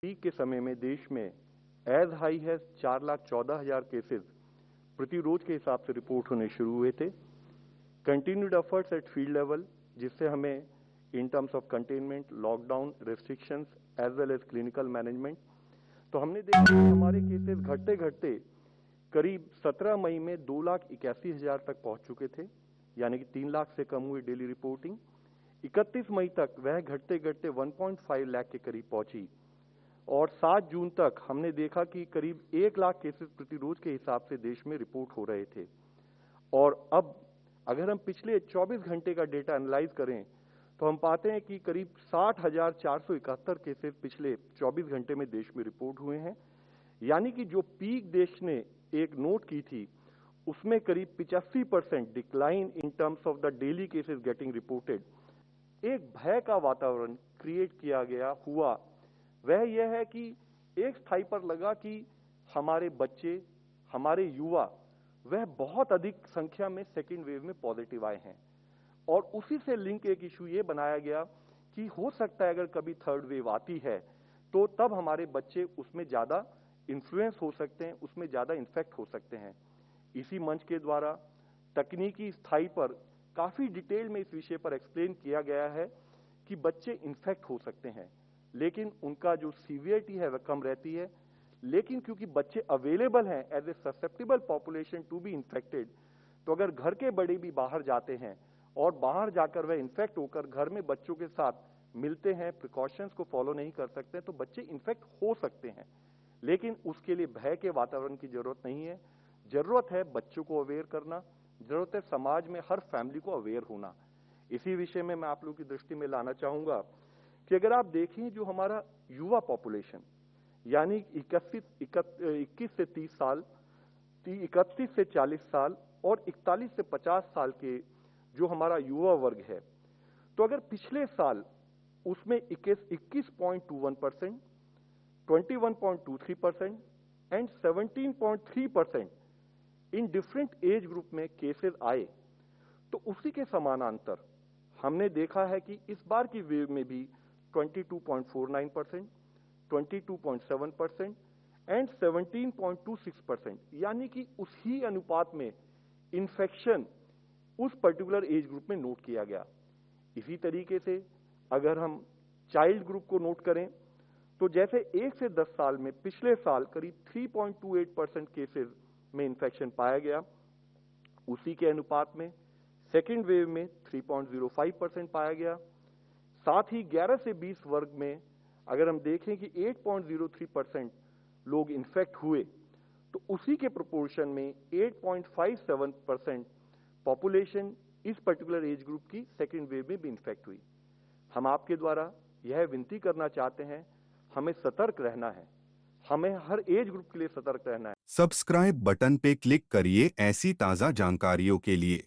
Peak के समय में देश में एज हाई है 4,14,000 केसेस प्रति रोज के हिसाब से रिपोर्ट होने शुरू हुए थे। Continued efforts at field level, जिससे हमें in terms of containment, lockdown, restrictions as well as clinical management, तो हमने देखा कि हमारे केसेस घटते घटते करीब 17 मई में 2,81,000 तक पहुंच चुके थे, यानी कि 3 लाख से कम हुई डेली रिपोर्टिंग। 31 मई तक वह घटते घटते 1.5 लाख के करीब पहुंची और 7 जून तक हमने देखा कि करीब 1 लाख केसेस प्रति रोज के हिसाब से देश में रिपोर्ट हो रहे थे। और अब अगर हम पिछले 24 घंटे का डेटा एनालाइज करें तो हम पाते हैं कि करीब 60,471 केसेस पिछले 24 घंटे में देश में रिपोर्ट हुए हैं, यानी कि जो पीक देश ने एक नोट की थी उसमें करीब 85% decline in terms of the daily cases getting reported. एक भय का वातावरण क्रिएट किया गया हुआ, वह यह है कि एक स्थाई पर लगा कि हमारे बच्चे, हमारे युवा, वह बहुत अधिक संख्या में सेकेंड वेव में पॉजिटिव आए हैं और उसी से लिंक एक इशू ये बनाया गया कि हो सकता है अगर कभी थर्ड वेव आती है तो तब हमारे बच्चे उसमें ज्यादा इन्फ्लुएंस हो सकते हैं, उसमें ज्यादा इन्फेक्ट हो सकते हैं। इसी मंच के द्वारा तकनीकी स्थाई पर काफी डिटेल में इस विषय पर एक्सप्लेन किया गया है कि बच्चे इन्फेक्ट हो सकते हैं, लेकिन उनका जो सीवियरिटी है वह कम रहती है। लेकिन क्योंकि बच्चे अवेलेबल हैं as a susceptible population to be infected, तो अगर घर के बड़े भी बाहर जाते हैं और बाहर जाकर वह इन्फेक्ट होकर घर में बच्चों के साथ मिलते हैं, प्रिकॉशंस को फॉलो नहीं कर सकते, तो बच्चे इन्फेक्ट हो सकते हैं। लेकिन उसके लिए भय के वातावरण की जरूरत नहीं है। जरूरत है बच्चों को अवेयर करना, जरूरत है समाज में हर फैमिली को अवेयर होना। इसी विषय में मैं आप लोगों की दृष्टि में लाना चाहूंगा कि अगर आप देखें जो हमारा युवा पॉपुलेशन, यानी 21 से 30 साल, 31 से 40 साल और 41 से 50 साल के जो हमारा युवा वर्ग है, तो अगर पिछले साल उसमें 21.21%, 21.23% and 17.3% in different age group में केसेस आए, तो उसी के समानांतर हमने देखा है कि इस बार की वेव में भी 22.49%, 22.7% एंड 17.26%, यानी कि उसी अनुपात में इन्फेक्शन उस पर्टिकुलर एज ग्रुप में नोट किया गया। इसी तरीके से अगर हम चाइल्ड ग्रुप को नोट करें तो जैसे 1 से 10 साल में पिछले साल करीब 3.28% केसेस में इन्फेक्शन पाया गया, उसी के अनुपात में सेकेंड वेव में 3.05% पाया गया। साथ ही 11 से 20 वर्ग में अगर हम देखें कि 8.03% लोग इन्फेक्ट हुए, तो उसी के प्रोपोर्शन में 8.57% पॉपुलेशन इस पर्टिकुलर एज ग्रुप की सेकेंड वेव में भी इन्फेक्ट हुई। हम आपके द्वारा यह विनती करना चाहते हैं, हमें सतर्क रहना है, हमें हर एज ग्रुप के लिए सतर्क रहना है। सब्सक्राइब बटन पे क्लिक करिए ऐसी ताज़ा जानकारियों के लिए।